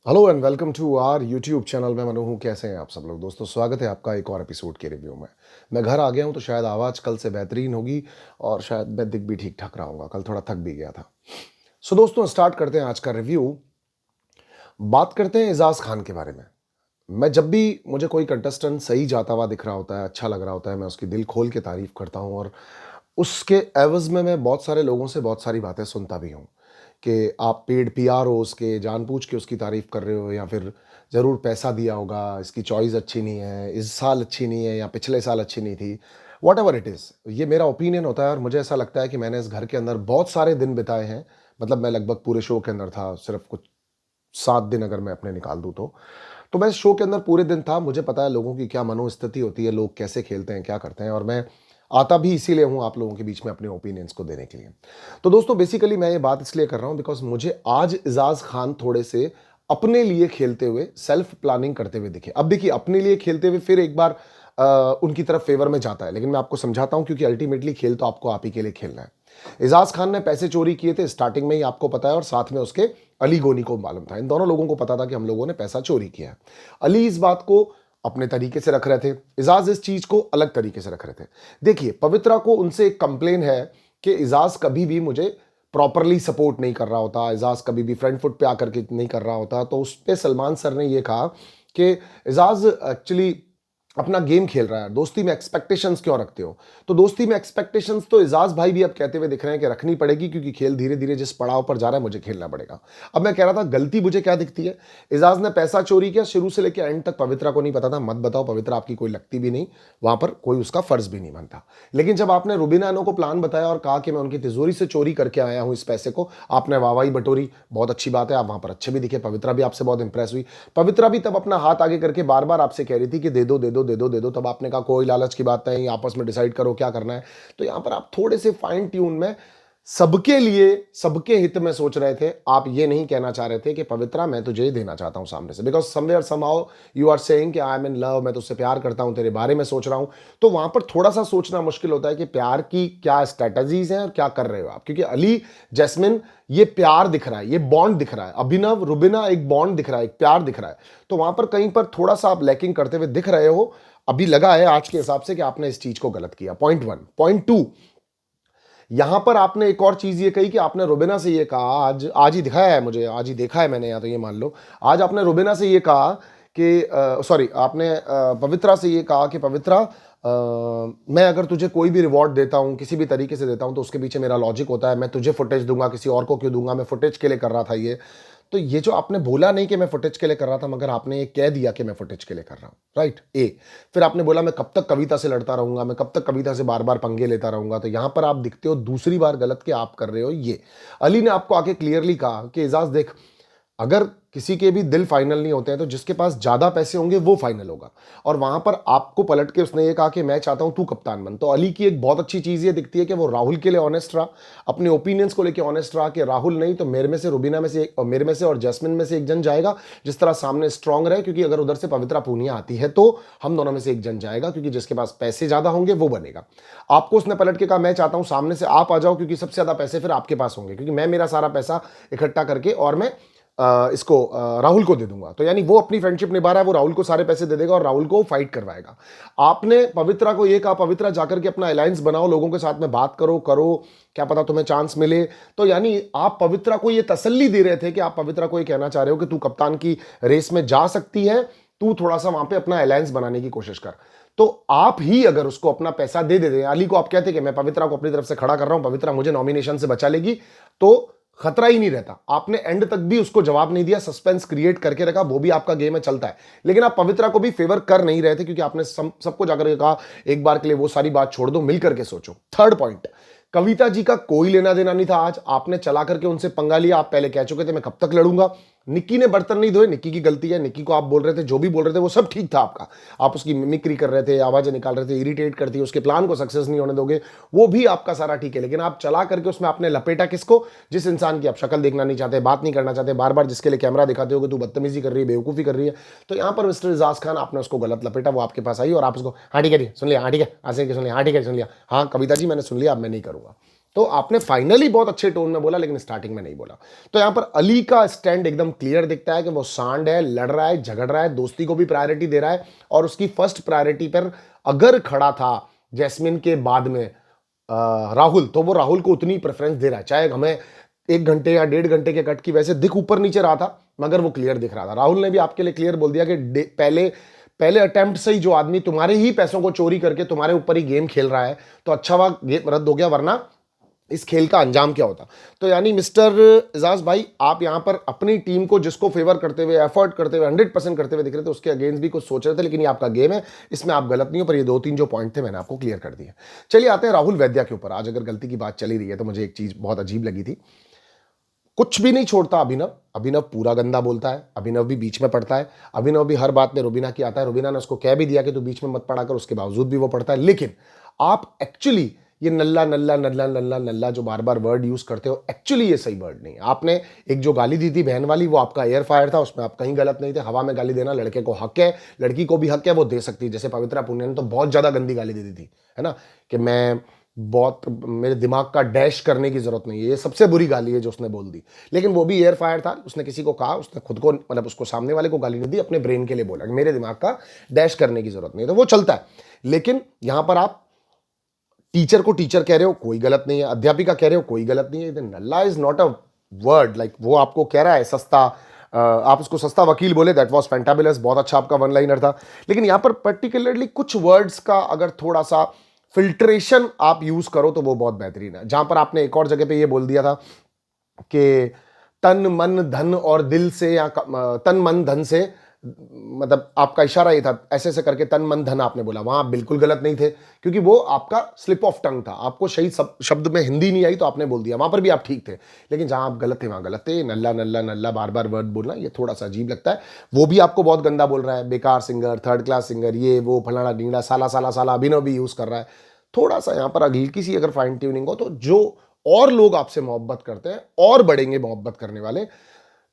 Hello and welcome to our YouTube channel. मैं मनु हूँ। कैसे हैं आप सब लोग? दोस्तों, स्वागत है आपका एक और एपिसोड के रिव्यू में। मैं घर आ गया हूँ तो शायद आवाज़ कल से बेहतरीन होगी और शायद मैं दिख भी ठीक ठाक रहूँगा। कल थोड़ा थक भी गया था। सो दोस्तों, स्टार्ट करते हैं आज का रिव्यू। बात करते हैं एजाज खान के बारे में। मैं जब भी मुझे कोई कंटेस्टेंट सही जाता हुआ दिख रहा होता है, अच्छा लग रहा होता है, मैं उसकी दिल खोल के तारीफ करता हूँ और उसके एवज में मैं बहुत सारे लोगों से बहुत सारी बातें सुनता भी हूँ कि आप पेड पीआर हो, उसके जानबूझ के उसकी तारीफ कर रहे हो, या फिर ज़रूर पैसा दिया होगा, इसकी चॉइस अच्छी नहीं है, इस साल अच्छी नहीं है या पिछले साल अच्छी नहीं थी। वॉट एवर इट इज़, ये मेरा ओपिनियन होता है और मुझे ऐसा लगता है कि मैंने इस घर के अंदर बहुत सारे दिन बिताए हैं। मतलब मैं लगभग पूरे शो के अंदर था, सिर्फ कुछ 7 दिन अगर मैं अपने निकाल दूँ तो मैं इस शो के अंदर पूरे दिन था। मुझे पता है लोगों की क्या मनोस्थिति होती है, लोग कैसे खेलते हैं, क्या करते हैं, और मैं आता भी इसीलिए हूँ आप लोगों के बीच में अपने ओपिनियंस को देने के लिए। तो दोस्तों, बेसिकली मैं ये बात इसलिए कर रहा हूँ बिकॉज मुझे आज एजाज खान थोड़े से अपने लिए खेलते हुए, सेल्फ प्लानिंग करते हुए दिखे। अब देखिए, अपने लिए खेलते हुए फिर एक बार उनकी तरफ फेवर में जाता है, लेकिन मैं आपको समझाता हूं क्योंकि अल्टीमेटली खेल तो आपको आप ही के लिए खेलना है। एजाज खान ने पैसे चोरी किए थे स्टार्टिंग में ही, आपको पता है, और साथ में उसके अली गोनी को मालूम था। इन दोनों लोगों को पता था कि हम लोगों ने पैसा चोरी किया है। अली इस बात को अपने तरीके से रख रहे थे, एजाज इस चीज को अलग तरीके से रख रहे थे। देखिए, पवित्रा को उनसे एक कंप्लेन है कि एजाज कभी भी मुझे प्रॉपरली सपोर्ट नहीं कर रहा होता, एजाज कभी भी फ्रंट फुट पे आकर के नहीं कर रहा होता। तो उस पे सलमान सर ने ये कहा कि एजाज एक्चुअली अपना गेम खेल रहा है, दोस्ती में एक्सपेक्टेशंस क्यों रखते हो? तो दोस्ती में एक्सपेक्टेशंस तो एजाज भाई भी अब कहते हुए दिख रहे हैं कि रखनी पड़ेगी, क्योंकि खेल धीरे धीरे जिस पड़ाव पर जा रहा है मुझे खेलना पड़ेगा। अब मैं कह रहा था गलती मुझे क्या दिखती है। एजाज ने पैसा चोरी किया, शुरू से लेकर एंड तक पवित्रा को नहीं पता था। मत बताओ, पवित्रा आपकी कोई लगती भी नहीं, वहां पर कोई उसका फर्ज भी नहीं बनता। लेकिन जब आपने रुबीना अनो को प्लान बताया और कहा कि मैं उनकी तिजोरी से चोरी करके आया हूं इस पैसे को, आपने वाहवाही बटोरी, बहुत अच्छी बात है, आप वहां पर अच्छे भी दिखे, पवित्रा भी आपसे बहुत इंप्रेस हुई। पवित्रा भी तब अपना हाथ आगे करके बार बार आपसे कह रही थी कि दे दो दे दो दे दो दे दो। तब आपने कहा कोई लालच की बात नहीं, आपस में डिसाइड करो क्या करना है। तो यहां पर आप थोड़े से फाइन ट्यून में सबके लिए, सबके हित में सोच रहे थे। आप ये नहीं कहना चाह रहे थे कि पवित्रा मैं तुझे ही देना चाहता हूं सामने से, because somewhere somehow you are saying कि आई एम इन लव, मैं तुझसे प्यार करता हूं, तेरे बारे में सोच रहा हूं। तो वहां पर थोड़ा सा सोचना मुश्किल होता है कि प्यार की क्या स्ट्रेटजीज हैं और क्या कर रहे हो आप, क्योंकि अली, जैस्मिन, ये प्यार दिख रहा है, ये बॉन्ड दिख रहा है। अभिनव रुबिना, एक बॉन्ड दिख रहा है, एक प्यार दिख रहा है। तो वहां पर कहीं पर थोड़ा सा आप लैकिंग करते हुए दिख रहे हो। अभी लगा है आज के हिसाब से कि आपने इस चीज को गलत किया। Point one. पॉइंट टू, यहां पर आपने एक और चीज ये कही कि आपने रुबिना से ये कहा, आज आज ही दिखाया है मुझे, आज ही देखा है मैंने, या तो ये मान लो आज आपने रुबिना से ये कहा कि सॉरी, आपने पवित्रा से ये कहा कि पवित्रा, मैं अगर तुझे कोई भी रिवॉर्ड देता हूं, किसी भी तरीके से देता हूं, तो उसके पीछे मेरा लॉजिक होता है। मैं तुझे फुटेज दूंगा, किसी और को क्यों दूंगा? मैं फुटेज के लिए कर रहा था ये। तो ये जो आपने बोला नहीं कि मैं फुटेज के लिए कर रहा था, मगर आपने ये कह दिया कि मैं फुटेज के लिए कर रहा हूं, राइट? ए। फिर आपने बोला मैं कब तक कविता से लड़ता रहूंगा, मैं कब तक कविता से बार बार पंगे लेता रहूंगा। तो यहां पर आप दिखते हो दूसरी बार गलत कि आप कर रहे हो ये। अली ने आपको आके क्लियरली कहा कि एजाज देख, अगर किसी के भी दिल फाइनल नहीं होते हैं तो जिसके पास ज्यादा पैसे होंगे वो फाइनल होगा। और वहां पर आपको पलट के उसने ये कहा कि मैं चाहता हूं तू कप्तान बन। तो अली की एक बहुत अच्छी चीज ये दिखती है कि वो राहुल के लिए ऑनेस्ट रहा, अपने ओपिनियंस को लेकर ऑनेस्ट रहा कि राहुल नहीं तो मेरे में से, रुबीना में से एक, और मेरे में से और जैस्मिन में से एक जन जाएगा, जिस तरह सामने स्ट्रांग रहे, क्योंकि अगर उधर से पवित्रा पूनिया आती है तो हम दोनों में से एक जन जाएगा, क्योंकि जिसके पास पैसे ज्यादा होंगे वो बनेगा। आपको उसने पलट के कहा मैं चाहता हूं सामने से आप आ जाओ, क्योंकि सबसे ज्यादा पैसे फिर आपके पास होंगे, क्योंकि मैं मेरा सारा पैसा इकट्ठा करके और मैं इसको राहुल को दे दूंगा। तो यानी वो अपनी फ्रेंडशिप निभा रहा है, वो राहुल को सारे पैसे दे देगा और राहुल को फाइट करवाएगा। आपने पवित्रा को ये कहा पवित्रा जाकर के अपना अलायंस बनाओ, लोगों के साथ में बात करो करो, क्या पता तुम्हें चांस मिले। तो यानी आप पवित्रा को ये तसल्ली दे रहे थे कि आप पवित्रा को ये कहना चाह रहे हो कि तू कप्तान की रेस में जा सकती है, तू थोड़ा सा वहां पे अपना अलायंस बनाने की कोशिश कर। तो आप ही अगर उसको अपना पैसा दे देते, अली को आप कहते कि मैं पवित्रा को अपनी तरफ से खड़ा कर रहा हूं, पवित्रा मुझे नॉमिनेशन से बचा लेगी, तो खतरा ही नहीं रहता। आपने एंड तक भी उसको जवाब नहीं दिया, सस्पेंस क्रिएट करके रखा, वो भी आपका गेम में चलता है। लेकिन आप पवित्रा को भी फेवर कर नहीं रहे थे, क्योंकि आपने सबको जाकर के कहा एक बार के लिए वो सारी बात छोड़ दो, मिल करके सोचो। थर्ड पॉइंट, कविता जी का कोई लेना देना नहीं था। आज आपने चला करके उनसे पंगा लिया। आप पहले कह चुके थे मैं कब तक लड़ूंगा। निक्की ने बर्तन नहीं धोए, निक्की की गलती है। निक्की को आप बोल रहे थे, जो भी बोल रहे थे वो सब ठीक था आपका, आप उसकी मिमिक्री कर रहे थे, आवाजें निकाल रहे थे, इरिटेट करती है, उसके प्लान को सक्सेस नहीं होने दोगे, वो भी आपका सारा ठीक है। लेकिन आप चला करके उसमें आपने लपेटा किसको? जिस इंसान की आप शक्ल देखना नहीं चाहते, बात नहीं करना चाहते, बार बार जिसके लिए कैमरा दिखाते हो कि तू बदतमीजी कर रही है, बेवकूफी कर रही है। तो यहां पर मिस्टर इजाज खान, आपने उसको गलत लपेटा, वो आपके पास आई और आप उसको हाँ ठीक है सुन लिया, हाँ ठीक है, आसिफ सुन लिया, हाँ ठीक है सुन लिया, हाँ कविता जी मैंने सुन लिया, अब मैं नहीं करूंगा। तो आपने फाइनली बहुत अच्छे टोन में बोला, लेकिन स्टार्टिंग में नहीं बोला। तो यहां पर अली का स्टैंड एकदम क्लियर दिखता है कि वो सांड है, लड़ रहा है, झगड़ रहा है, दोस्ती को भी प्रायोरिटी दे रहा है, और उसकी फर्स्ट प्रायोरिटी पर अगर खड़ा था जैस्मिन के बाद में राहुल, तो वो राहुल को उतनी प्रेफरेंस दे रहा है, चाहे हमें 1 घंटे या 1.5 घंटे के कट की वैसे दिख ऊपर नीचे रहा था, मगर वो क्लियर दिख रहा था। राहुल ने भी आपके लिए क्लियर बोल दिया कि पहले पहले अटेम्प्ट से ही जो आदमी तुम्हारे ही पैसों को चोरी करके तुम्हारे ऊपर ही गेम खेल रहा है, तो अच्छा हुआ गेम रद्द हो गया, वरना इस खेल का अंजाम क्या होता। तो यानी मिस्टर एजाज भाई, आप यहां पर अपनी टीम को जिसको फेवर करते हुए, एफर्ट करते हुए, 100% करते हुए दिख रहे थे, उसके अगेंस्ट भी कुछ सोच रहे थे, लेकिन ये आपका गेम है, इसमें आप गलत नहीं हो। पर ये 2-3 जो पॉइंट थे मैंने आपको क्लियर कर दिए। चलिए आते हैं राहुल वैद्या के ऊपर। आज अगर गलती की बात चली रही है तो मुझे एक चीज बहुत अजीब लगी थी, कुछ भी नहीं छोड़ता अभिनव। अभिनव पूरा गंदा बोलता है, अभिनव भी बीच में पड़ता है, अभिनव भी हर बात में रुबीना की आता है। रुबीना ने उसको कह भी दिया कि तू बीच में मत पड़ा कर, उसके बावजूद भी वो पड़ता है। लेकिन आप एक्चुअली ये नल्ला नल्ला नल्ला नल्ला नल्ला जो बार बार वर्ड यूज करते हो, एक्चुअली ये सही वर्ड नहीं है। आपने एक जो गाली दी थी बहन वाली, वो आपका एयर फायर था, उसमें आप कहीं गलत नहीं थे। हवा में गाली देना लड़के को हक है, लड़की को भी हक है, वो दे सकती है। जैसे पवित्रा पुनिया ने तो बहुत ज्यादा गंदी गाली दे दी थी, है ना, कि मैं बहुत, मेरे दिमाग का डैश करने की जरूरत नहीं है, ये सबसे बुरी गाली है जो उसने बोल दी। लेकिन वो भी एयर फायर था, उसने किसी को कहा, उसने खुद को, मतलब उसको सामने वाले को गाली नहीं दी, अपने ब्रेन के लिए बोला कि मेरे दिमाग का डैश करने की जरूरत नहीं है, तो वो चलता है। लेकिन यहां पर आप टीचर को टीचर कह रहे हो, कोई गलत नहीं है, अध्यापिका कह रहे हो, कोई गलत नहीं है। नल्ला इज नॉट अ वर्ड, लाइक वो आपको कह रहा है सस्ता, आप उसको सस्ता वकील बोले, दैट वाज फैंटाबुलस, बहुत अच्छा आपका वन लाइनर था। लेकिन यहां पर पर्टिकुलरली कुछ वर्ड्स का अगर थोड़ा सा फिल्ट्रेशन आप यूज करो तो वो बहुत बेहतरीन है। जहां पर आपने एक और जगह पे ये बोल दिया था कि तन मन धन और दिल से, या तन मन धन से, मतलब आपका इशारा ये था, ऐसे ऐसे करके तन मन धन आपने बोला, वहां आप बिल्कुल गलत नहीं थे, क्योंकि वो आपका स्लिप ऑफ टंग था, आपको सही शब्द में हिंदी नहीं आई तो आपने बोल दिया, वहां पर भी आप ठीक थे। लेकिन जहां आप गलत थे वहां गलत थे। नल्ला नल्ला नल्ला बार बार वर्ड बोलना ये थोड़ा सा अजीब लगता है। वो भी आपको बहुत गंदा बोल रहा है, बेकार सिंगर, थर्ड क्लास सिंगर, ये वो फलाना ढींगड़ा, साला साला साला अभिनव भी यूज कर रहा है। थोड़ा सा यहां पर हल्की सी अगर फाइन ट्यूनिंग हो तो जो और लोग आपसे मोहब्बत करते हैं और बढ़ेंगे मोहब्बत करने वाले।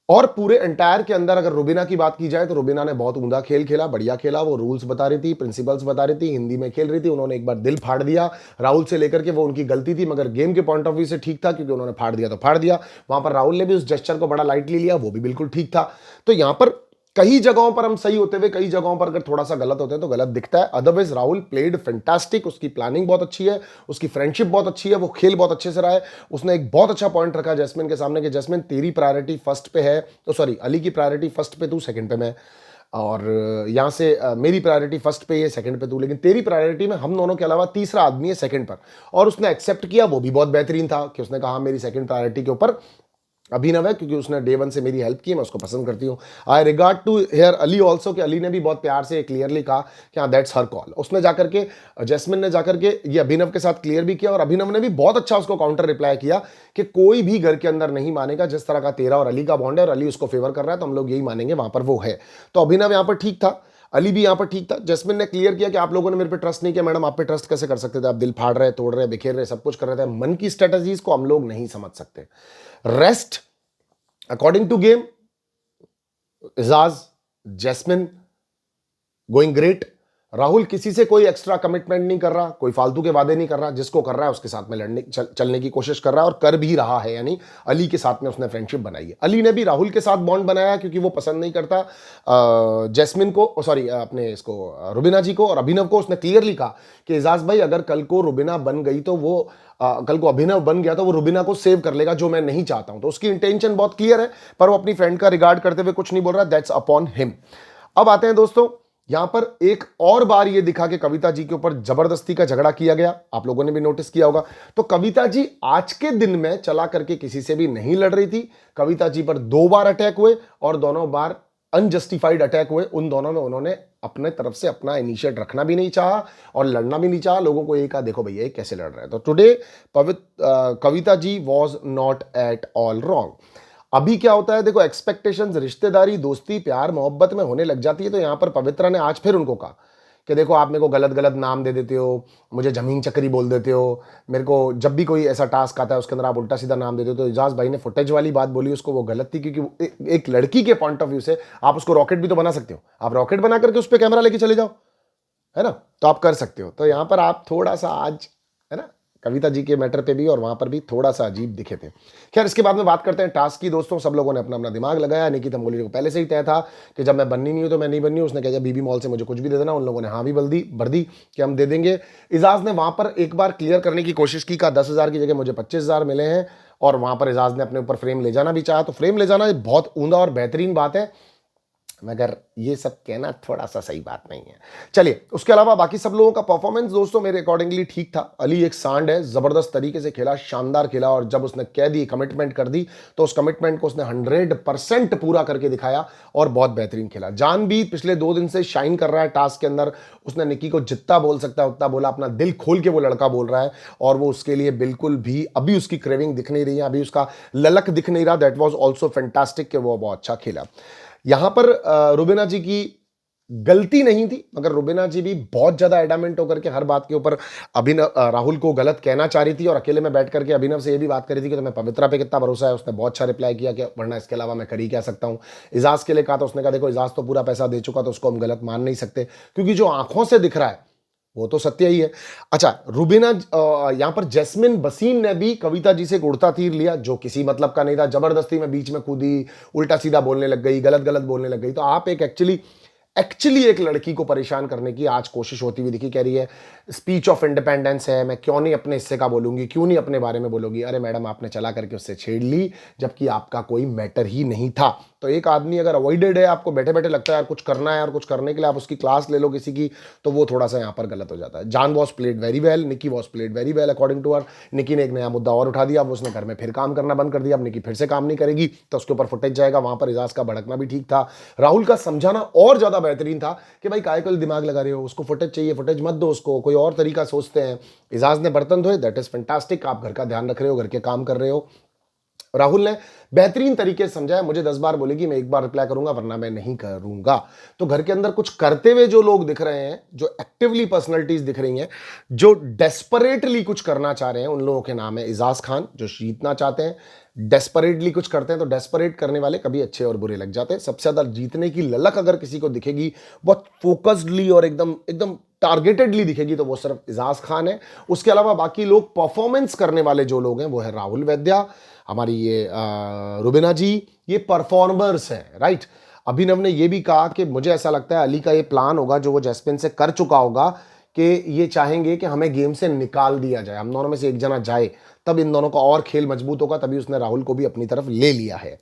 और पूरे एंटायर के अंदर अगर रुबीना की बात की जाए तो रुबीना ने बहुत उम्दा खेल खेला, बढ़िया खेला। वो रूल्स बता रही थी, प्रिंसिपल्स बता रही थी, हिंदी में खेल रही थी। उन्होंने एक बार दिल फाड़ दिया राहुल से लेकर के, वो उनकी गलती थी, मगर गेम के पॉइंट ऑफ व्यू से ठीक था, क्योंकि उन्होंने फाड़ दिया तो फाड़ दिया। वहां पर राहुल ने भी उस जेस्चर को बड़ा लाइटली लिया, वो भी बिल्कुल ठीक था। तो यहां पर कई जगहों पर हम सही होते हुए, कई जगहों पर अगर थोड़ा सा गलत होते हैं तो गलत दिखता है। अदरवाइज राहुल प्लेड फैंटास्टिक, उसकी प्लानिंग बहुत अच्छी है, उसकी फ्रेंडशिप बहुत अच्छी है, वो खेल बहुत अच्छे से रहा है। उसने एक बहुत अच्छा पॉइंट रखा जैस्मिन के सामने कि जैस्मिन तेरी प्रायोरिटी फर्स्ट पे है, तो सॉरी अली की प्रायोरिटी फर्स्ट पे, तू सेकंड पे मैं, और यहां से मेरी प्रायोरिटी फर्स्ट पे है, सेकंड पे तू, लेकिन तेरी प्रायोरिटी में हम दोनों के अलावा तीसरा आदमी है सेकंड पर। और उसने एक्सेप्ट किया, वो भी बहुत बेहतरीन था कि उसने कहा मेरी सेकंड प्रायोरिटी के ऊपर अभिनव है, क्योंकि उसने डे वन से मेरी हेल्प की, मैं उसको पसंद करती हूँ। I regard to hear Ali also, कि अली ने भी बहुत प्यार से क्लियरली कहा कि हाँ दैट्स हर कॉल। उसने जाकर के, जैस्मिन ने जाकर के ये अभिनव के साथ क्लियर भी किया, और अभिनव ने भी बहुत अच्छा उसको काउंटर रिप्लाई किया कि कोई भी घर के अंदर नहीं मानेगा जिस तरह का तेरा और अली का बॉन्ड है, और अली उसको फेवर कर रहा है तो हम लोग यही मानेंगे, वहां पर वो है। तो अभिनव यहाँ पर ठीक था, अली भी यहां पर ठीक था। जैस्मिन ने क्लियर किया कि आप लोगों ने मेरे पे ट्रस्ट नहीं किया। मैडम आप पे ट्रस्ट कैसे कर सकते थे, आप दिल फाड़ रहे, तोड़ रहे, बिखेर रहे, सब कुछ कर रहे थे। मन की स्ट्रेटजीज को हम लोग नहीं समझ सकते। Rest according to game, Ejaz, Jasmin going great. Rahul किसी से कोई एक्स्ट्रा कमिटमेंट नहीं कर रहा, कोई फालतू के वादे नहीं कर रहा, जिसको कर रहा है उसके साथ में चलने की कोशिश कर रहा है, और कर भी रहा है। यानी अली के साथ में उसने फ्रेंडशिप बनाई है। अली ने भी राहुल के साथ बॉन्ड बनाया, क्योंकि वो पसंद नहीं करता जैस्मिन को, सॉरी अपने इसको रुबीना जी को और अभिनव को। उसने क्लियरली कहा कि एजाज भाई अगर कल को रुबीना बन गई तो वो कल को अभिनव बन गया तो वो रुबीना को सेव कर लेगा, जो मैं नहीं चाहता हूं। तो उसकी इंटेंशन बहुत क्लियर है, पर वो अपनी फ्रेंड का रिगार्ड करते हुए कुछ नहीं बोल रहा, दैट्स अपॉन हिम। अब आते हैं दोस्तों, यहां पर एक और बार ये दिखा कि कविता जी के ऊपर जबरदस्ती का झगड़ा किया गया। आप लोगों ने भी नोटिस किया होगा। तो कविता जी आज के दिन में चला करके किसी से भी नहीं लड़ रही थी। कविता जी पर 2 बार अटैक हुए, और दोनों बार अनजस्टिफाइड अटैक हुए। उन दोनों में उन्होंने अपने तरफ से अपना इनिशिएट रखना भी नहीं चाहा और लड़ना भी नहीं चाहा। लोगों को ये कहा देखो भैया ये कैसे लड़ रहे हैं। तो today Kavita ji was not at all wrong. अभी क्या होता है देखो, एक्सपेक्टेशंस, रिश्तेदारी, दोस्ती, प्यार, मोहब्बत में होने लग जाती है। तो यहां पर पवित्रा ने आज फिर उनको कहा कि देखो आप मेरे को गलत गलत नाम दे देते हो, मुझे जमीन चक्री बोल देते हो, मेरे को जब भी कोई ऐसा टास्क आता है उसके अंदर आप उल्टा सीधा नाम देते हो। तो एजाज भाई ने फुटेज वाली बात बोली, उसको वो गलत थी, क्योंकि एक लड़की के पॉइंट ऑफ व्यू से आप उसको रॉकेट भी तो बना सकते हो। आप रॉकेट बना करके उस पर कैमरा लेके चले जाओ, है ना, तो आप कर सकते हो। तो यहां पर आप थोड़ा सा आज, है ना, कविता जी के मैटर पे भी और वहाँ पर भी थोड़ा सा अजीब दिखे थे। खैर इसके बाद में बात करते हैं टास्क की दोस्तों। सब लोगों ने अपना-अपना दिमाग लगाया। निकी तंबोली को पहले से ही तय था कि जब मैं बननी नहीं हूँ तो मैं नहीं बननी हूँ। उसने कहा बीबी मॉल से मुझे कुछ भी दे देना। उन लोगों ने हाँ भी भर दी कि हम दे देंगे। इजाज़ ने वहाँ पर एक बार क्लियर करने की कोशिश की, कहा 10,000 की जगह मुझे 25,000 मिले हैं और वहाँ पर इजाज़ ने अपने ऊपर फ्रेम ले जाना भी चाहा। तो फ्रेम ले जाना बहुत उम्दा और बेहतरीन बात है, मगर ये सब कहना थोड़ा-सा सही बात नहीं है। चलिए, उसके अलावा बाकी सब लोगों का परफॉर्मेंस दोस्तों मेरे अकॉर्डिंगली ठीक था। अली एक सांड है, ज़बरदस्त तरीके से खेला, शानदार खेला और जब उसने कह दी, कमिटमेंट कर दी, तो उस कमिटमेंट को उसने 100% पूरा करके दिखाया और बहुत बेहतरीन खेला। जान भी पिछले 2 दिन से शाइन कर रहा है टास्क के अंदर। उसने निकी को जितना बोल सकता है उतना बोला, अपना दिल खोल के वो लड़का बोल रहा है और वो उसके लिए बिल्कुल भी अभी उसकी क्रेविंग दिख नहीं रही है, अभी उसका ललक दिख नहीं रहा। दैट वाज़ ऑल्सो फैंटास्टिक कि वो बहुत अच्छा खेला। यहां पर रुबीना जी की गलती नहीं थी, मगर रुबीना जी भी बहुत ज्यादा एडामेंट होकर के हर बात के ऊपर अभिनव राहुल को गलत कहना चाह रही थी और अकेले में बैठ करके अभिनव से ये भी बात करी थी कि तुम्हें पवित्रा पे कितना भरोसा है। उसने बहुत अच्छा रिप्लाई किया कि वरना इसके अलावा मैं कर ही क्या सकता हूं। इजाज के लिए कहा तो उसने कहा देखो इजाज तो पूरा पैसा दे चुका तो उसको हम गलत मान नहीं सकते, क्योंकि जो आंखों से दिख रहा है वो तो सत्य ही है। अच्छा, रुबीना यहां पर जैस्मिन बसीन ने भी कविता जी से एक उड़ता तीर लिया जो किसी मतलब का नहीं था। जबरदस्ती में बीच में कूदी, उल्टा सीधा बोलने लग गई, गलत गलत बोलने लग गई। तो आप एक एक्चुअली एक लड़की को परेशान करने की आज कोशिश होती हुई दिखी। कह रही है स्पीच ऑफ इंडिपेंडेंस है, मैं क्यों नहीं अपने हिस्से का बोलूंगी, क्यों नहीं अपने बारे में बोलूंगी। अरे मैडम, आपने चला करके उससे छेड़ ली जबकि आपका कोई मैटर ही नहीं था। तो एक आदमी अगर अवॉइडेड है, आपको बैठे बैठे लगता है यार कुछ करना है और कुछ करने के लिए आप उसकी क्लास ले लो किसी की, तो वो थोड़ा सा यहाँ पर गलत हो जाता है। John was played very well, Nicky was played very well according to her. Nicky ने एक नया मुद्दा और उठा दिया, अब उसने घर में फिर काम करना बंद कर दिया। अब निकी फिर से काम नहीं करेगी तो उसके ऊपर फुटेज जाएगा। वहां पर इजाज का भड़कना भी ठीक था, राहुल का समझाना और ज्यादा बेहतरीन था कि भाई काय को दिमाग लगा रहे हो, उसको फुटेज चाहिए, फुटेज मत दो उसको, कोई और तरीका सोचते हैं। इजाज ने बर्तन धोए, दैट इज फैंटास्टिक, आप घर का ध्यान रख रहे हो, घर के काम कर रहे हो। राहुल ने बेहतरीन तरीके से समझाया। मुझे 10 बार बोलेगी मैं एक बार रिप्लाई करूंगा वरना मैं नहीं करूंगा। तो घर के अंदर कुछ करते हुए जो लोग दिख रहे हैं, जो एक्टिवली पर्सनैलिटीज दिख रही हैं, जो डेस्परेटली कुछ करना चाह रहे हैं, उन लोगों के नाम है इजाज खान जो जीतना चाहते हैं। डेस्परेटली कुछ करते हैं तो डेस्परेट करने वाले कभी अच्छे और बुरे लग जाते हैं। सबसे ज्यादा जीतने की ललक अगर किसी को दिखेगी, बहुत फोकस्डली और एकदम एकदम टारगेटेडली दिखेगी, तो वो सिर्फ इजाज खान है। उसके अलावा बाकी लोग परफॉर्मेंस करने वाले जो लोग हैं वो है राहुल वैद्या, हमारी ये रुबीना जी, ये परफॉर्मर्स हैं, राइट। अभिनव ने ये भी कहा कि मुझे ऐसा लगता है अली का ये प्लान होगा जो वो जैस्मिन से कर चुका होगा कि ये चाहेंगे कि हमें गेम से निकाल दिया जाए, हम दोनों में से एक जना जाए, तब इन दोनों का और खेल मजबूत होगा। तभी उसने राहुल को भी अपनी तरफ ले लिया है।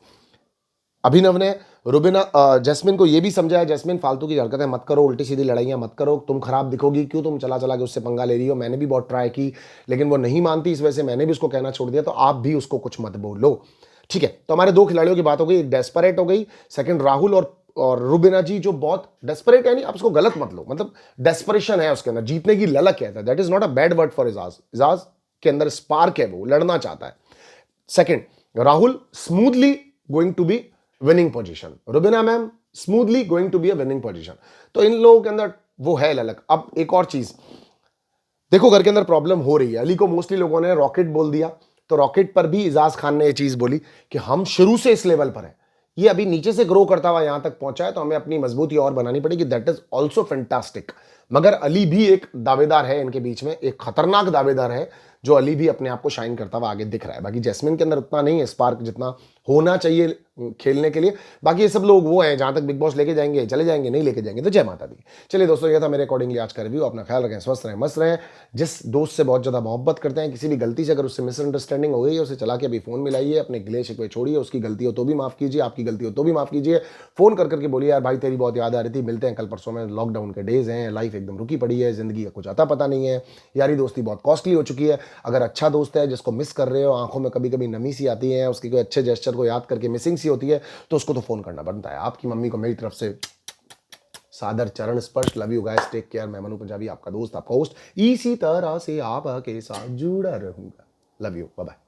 अभिनव ने जैस्मिन को यह भी समझाया, जैस्मिन फालतू की हरकतें मत करो, उल्टी सीधी लड़ाइयां मत करो, तुम खराब दिखोगी, क्यों तुम चला चला के उससे पंगा ले रही हो। मैंने भी बहुत ट्राई की लेकिन वो नहीं मानती, इस वजह से मैंने भी उसको कहना छोड़ दिया, तो आप भी उसको कुछ मत बोलो। ठीक है, तो हमारे 2 खिलाड़ियों की बात हो गई, एक डेस्परेट हो गई, सेकंड राहुल और रुबीना जी जो बहुत डेस्परेट है। नहीं, आप उसको गलत मत लो, मतलब डेस्परेशन है उसके अंदर, जीतने की ललक है। That is not a bad word for Ejaz. Ejaz के अंदर स्पार्क है, वो लड़ना चाहता है। Second, Rahul smoothly going to be winning position, Rubina ma'am smoothly going to be a winning position. तो इन लोगों के अंदर वो है ललक। अब एक और चीज देखो, घर के अंदर प्रॉब्लम हो रही है। अली को मोस्टली लोगों ने रॉकेट बोल दिया, तो रॉकेट पर भी इजाज खान ने ये चीज बोली कि हम शुरू से इस लेवल पर है, ये अभी नीचे से ग्रो करता हुआ यहां तक पहुंचा है, तो हमें अपनी मजबूती और बनानी पड़ेगी। That is also fantastic. मगर अली भी एक दावेदार है, इनके बीच में एक खतरनाक दावेदार है, जो अली भी अपने आप को शाइन करता हुआ आगे दिख रहा है। बाकी जैस्मिन के अंदर उतना नहीं है स्पार्क जितना होना चाहिए खेलने के लिए। बाकी ये सब लोग वो हैं, जहां तक बिग बॉस लेके जाएंगे चले जाएंगे, नहीं लेके जाएंगे तो जय माता दी। चलिए दोस्तों, ये था मेरे अकॉर्डिंगली आज का रिव्यू। अपना ख्याल रखें, स्वस्थ रहें, मस्त रहें। जिस दोस्त से बहुत ज्यादा मोहब्बत करते हैं, किसी भी गलती से अगर उससे मिसअंडरस्टैंडिंग हो गई है, उसे चला के अभी फोन मिलाइए, अपने गिले शिकवे छोड़िए, उसकी गलती हो तो भी माफ कीजिए, आपकी गलती हो तो भी माफ कीजिए। फोन कर करके बोलिए यार भाई तेरी बहुत याद आ रही थी, मिलते हैं कल परसों में, लॉकडाउन के डेज हैं, लाइफ एकदम रुकी पड़ी है, जिंदगी का कुछ आता पता नहीं है, यारी दोस्ती बहुत कॉस्टली हो चुकी है। अगर अच्छा दोस्त है जिसको मिस कर रहे हो, आंखों में कभी कभी नमी सी आती है, उसकी कोई अच्छे जेस्चर को याद करके मिसिंग सी होती है, तो उसको तो फोन करना बनता है। आपकी मम्मी को मेरी तरफ से सादर चरण स्पर्श। Love you guys, take care. मैं मनु पंजाबी, आपका दोस्त, आपका होस्ट, इसी तरह से आपके साथ जुड़ा रहूंगा। Love you, bye bye.